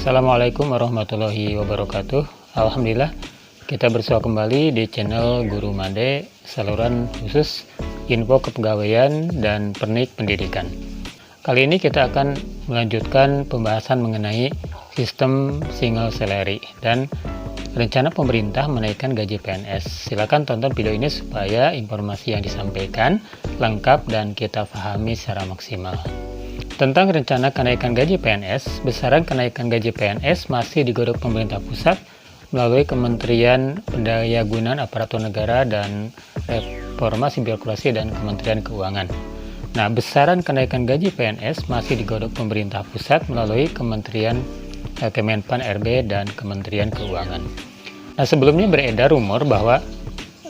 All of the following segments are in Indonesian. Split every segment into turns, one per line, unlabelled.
Assalamualaikum warahmatullahi wabarakatuh. Alhamdulillah, kita bersua kembali di channel Guru Made, saluran khusus info kepegawaian dan pernik pendidikan. Kali ini kita akan melanjutkan pembahasan mengenai sistem single salary dan rencana pemerintah menaikkan gaji PNS. Silakan tonton video ini supaya informasi yang disampaikan lengkap dan kita pahami secara maksimal. Tentang rencana kenaikan gaji PNS, besaran kenaikan gaji PNS masih digodok pemerintah pusat melalui Kementerian Pendayagunaan Aparatur Negara dan Reformasi Birokrasi dan Kementerian Keuangan. Nah, besaran kenaikan gaji PNS masih digodok pemerintah pusat melalui Kementerian Kemenpan RB dan Kementerian Keuangan. Nah, sebelumnya beredar rumor bahwa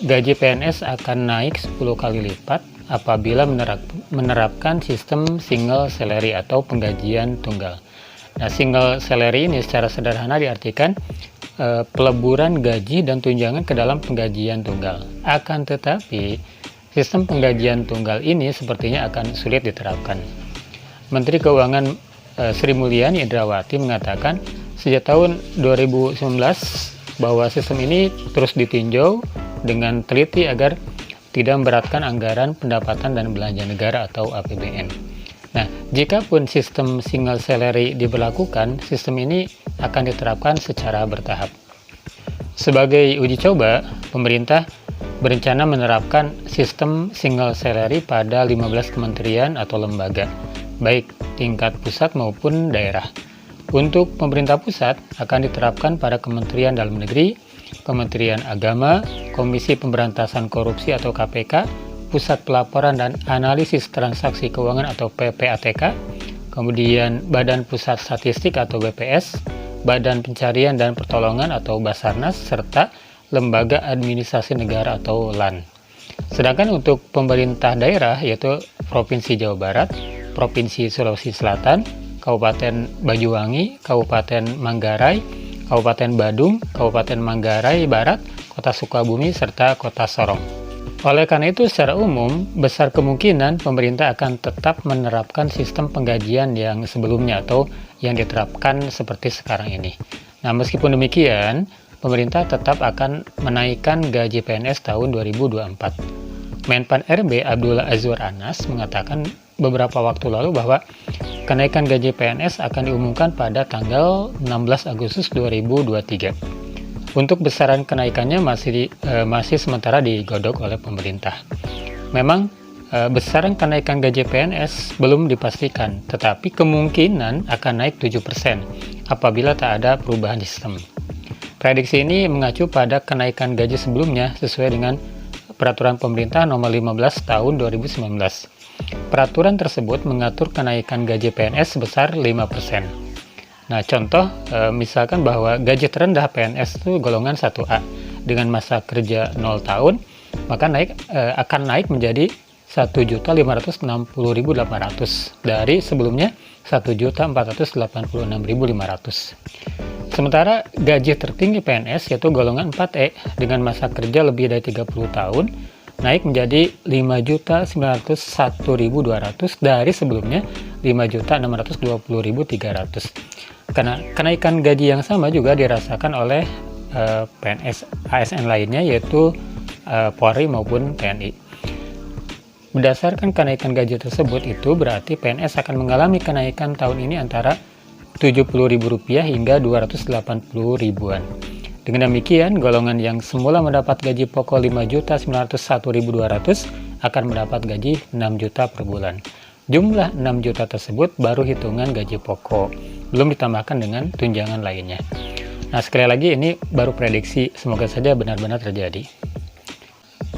gaji PNS akan naik 10 kali lipat apabila menerapkan sistem single salary atau penggajian tunggal. Nah, single salary ini secara sederhana diartikan peleburan gaji dan tunjangan ke dalam penggajian tunggal. Akan tetapi, sistem penggajian tunggal ini sepertinya akan sulit diterapkan. Menteri Keuangan Sri Mulyani Indrawati mengatakan sejak tahun 2019 bahwa sistem ini terus ditinjau dengan teliti agar tidak memberatkan anggaran pendapatan dan belanja negara atau APBN. Nah, jikapun sistem single salary diberlakukan, sistem ini akan diterapkan secara bertahap. Sebagai uji coba, pemerintah berencana menerapkan sistem single salary pada 15 kementerian atau lembaga, baik tingkat pusat maupun daerah. Untuk pemerintah pusat akan diterapkan pada Kementerian Dalam Negeri, Kementerian Agama, Komisi Pemberantasan Korupsi atau KPK, Pusat Pelaporan dan Analisis Transaksi Keuangan atau PPATK, kemudian Badan Pusat Statistik atau BPS, Badan Pencarian dan Pertolongan atau Basarnas, serta Lembaga Administrasi Negara atau LAN. Sedangkan untuk pemerintah daerah yaitu Provinsi Jawa Barat, Provinsi Sulawesi Selatan, Kabupaten Banyuwangi, Kabupaten Manggarai, Kabupaten Badung, Kabupaten Manggarai Barat, Kota Sukabumi, serta Kota Sorong. Oleh karena itu, secara umum, besar kemungkinan pemerintah akan tetap menerapkan sistem penggajian yang sebelumnya atau yang diterapkan seperti sekarang ini. Nah, meskipun demikian, pemerintah tetap akan menaikkan gaji PNS tahun 2024. Menpan RB Abdullah Azwar Anas mengatakan beberapa waktu lalu bahwa kenaikan gaji PNS akan diumumkan pada tanggal 16 Agustus 2023. Untuk besaran kenaikannya masih sementara digodok oleh pemerintah. Memang besaran kenaikan gaji PNS belum dipastikan, tetapi kemungkinan akan naik 7% apabila tak ada perubahan sistem. Prediksi ini mengacu pada kenaikan gaji sebelumnya sesuai dengan Peraturan Pemerintah Nomor 15 Tahun 2019. Peraturan tersebut mengatur kenaikan gaji PNS sebesar 5%. Nah, contoh misalkan bahwa gaji terendah PNS itu golongan 1A dengan masa kerja 0 tahun, maka akan naik menjadi 1.560.800 dari sebelumnya 1.486.500. Sementara gaji tertinggi PNS yaitu golongan 4E dengan masa kerja lebih dari 30 tahun naik menjadi 5.901.200 dari sebelumnya 5.620.300. Karena kenaikan gaji yang sama juga dirasakan oleh PNS ASN lainnya yaitu Polri maupun TNI. Berdasarkan kenaikan gaji tersebut itu berarti PNS akan mengalami kenaikan tahun ini antara Rp70.000 hingga Rp280.000-an. Dengan demikian, golongan yang semula mendapat gaji pokok Rp5.901.200 akan mendapat gaji Rp6 juta per bulan. Jumlah Rp6 juta tersebut baru hitungan gaji pokok, belum ditambahkan dengan tunjangan lainnya. Nah, sekali lagi ini baru prediksi, semoga saja benar-benar terjadi.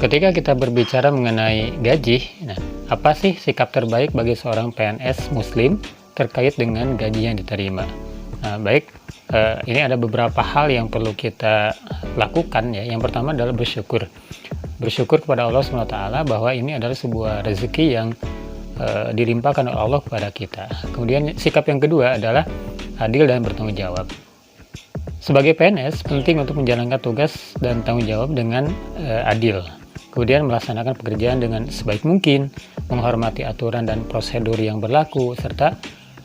Ketika kita berbicara mengenai gaji, nah, apa sih sikap terbaik bagi seorang PNS Muslim terkait dengan gaji yang diterima? Nah, baik, ini ada beberapa hal yang perlu kita lakukan ya. Yang pertama adalah bersyukur kepada Allah SWT bahwa ini adalah sebuah rezeki yang dilimpahkan oleh Allah kepada kita. Kemudian sikap yang kedua adalah adil dan bertanggung jawab. Sebagai PNS penting untuk menjalankan tugas dan tanggung jawab dengan adil. Kemudian melaksanakan pekerjaan dengan sebaik mungkin, menghormati aturan dan prosedur yang berlaku, serta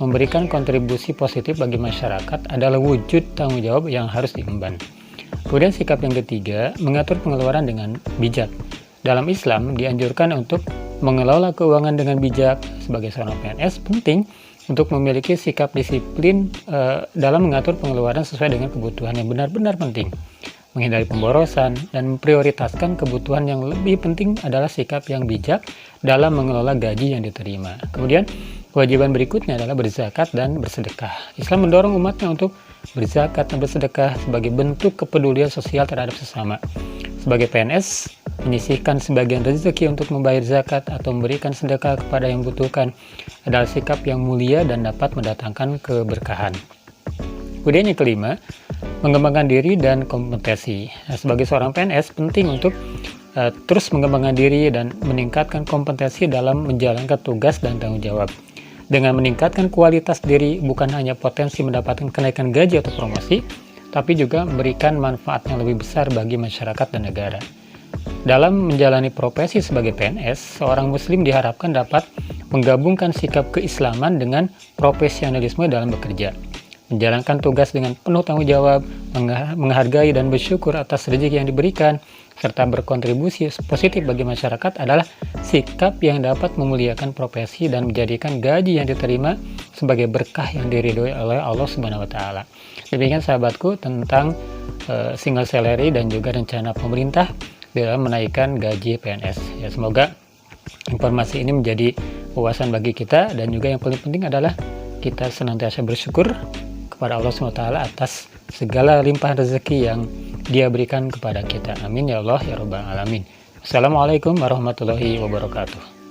memberikan kontribusi positif bagi masyarakat adalah wujud tanggung jawab yang harus diemban. Kemudian sikap yang ketiga, mengatur pengeluaran dengan bijak. Dalam Islam dianjurkan untuk mengelola keuangan dengan bijak. Sebagai seorang PNS penting untuk memiliki sikap disiplin dalam mengatur pengeluaran sesuai dengan kebutuhan yang benar-benar penting. Menghindari pemborosan dan memprioritaskan kebutuhan yang lebih penting adalah sikap yang bijak dalam mengelola gaji yang diterima. Kemudian, kewajiban berikutnya adalah berzakat dan bersedekah. Islam mendorong umatnya untuk berzakat dan bersedekah sebagai bentuk kepedulian sosial terhadap sesama. Sebagai PNS, menyisihkan sebagian rezeki untuk membayar zakat atau memberikan sedekah kepada yang membutuhkan adalah sikap yang mulia dan dapat mendatangkan keberkahan. Kemudian yang kelima, mengembangkan diri dan kompetensi. Sebagai seorang PNS, penting untuk terus mengembangkan diri dan meningkatkan kompetensi dalam menjalankan tugas dan tanggung jawab. Dengan meningkatkan kualitas diri, bukan hanya potensi mendapatkan kenaikan gaji atau promosi, tapi juga memberikan manfaat yang lebih besar bagi masyarakat dan negara. Dalam menjalani profesi sebagai PNS, seorang muslim diharapkan dapat menggabungkan sikap keislaman dengan profesionalisme dalam bekerja. Menjalankan tugas dengan penuh tanggung jawab, menghargai dan bersyukur atas rezeki yang diberikan, serta berkontribusi positif bagi masyarakat adalah sikap yang dapat memuliakan profesi dan menjadikan gaji yang diterima sebagai berkah yang diridhoi oleh Allah Subhanahu wa taala. Demikian sahabatku tentang single salary dan juga rencana pemerintah dalam menaikkan gaji PNS. Ya, semoga informasi ini menjadi wawasan bagi kita, dan juga yang paling penting adalah kita senantiasa bersyukur kepada Allah SWT atas segala limpahan rezeki yang Dia berikan kepada kita. Amin ya Allah ya Rabbal Alamin. Assalamualaikum warahmatullahi wabarakatuh.